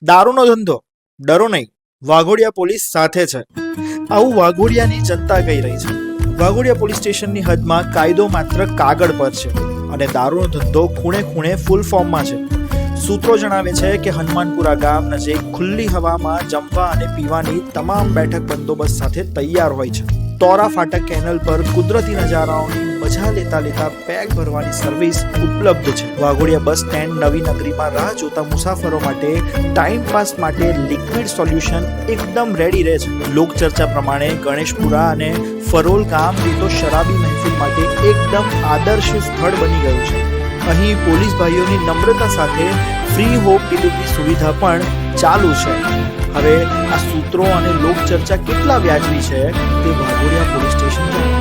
દારૂનો ધંધો, ડરો નહીં, વાઘોડિયા પોલીસ સાથે છે. આવું વાઘોડિયાની જનતા કહી રહી છે. વાઘોડિયા પોલીસ સ્ટેશનની હદમાં કાયદો માત્ર કાગળ પર છે અને દારૂનો ધંધો ખૂણે ખૂણે ફૂલ ફોર્મમાં છે. સૂત્રો જણાવે છે કે હનુમાનપુરા ગામ નજીક ખુલ્લી હવામાં જમવા અને પીવાની તમામ બેઠક બંદોબસ્ત સાથે તૈયાર હોય છે. તોરા ફાટક કેનલ પર કુદરતી નજારાઓની મજા લેતા લેતા પેગ ભરવાની સર્વિસ ઉપલબ્ધ છે. વાઘોડિયા બસ સ્ટેન્ડ નવી નગરીમાં રાહ જોતા મુસાફરો માટે ટાઈમ પાસ માટે લિક્વિડ સોલ્યુશન એકદમ રેડી રહે છે. લોકચર્ચા પ્રમાણે ગણેશપુરા અને ફરોલ ગામ તો શરાબી મહેફિલ માટે એકદમ આદર્શ સ્થળ બની ગયું છે. અહીં પોલીસ ભાઈઓની નમ્રતા સાથે ફ્રી હોમ ડિલિવરી સુવિધા પણ ચાલુ છે. હવે આ સૂત્રો અને લોકચર્ચા કેટલા વ્યાજબી છે તે વાઘોડિયા પોલીસ સ્ટેશન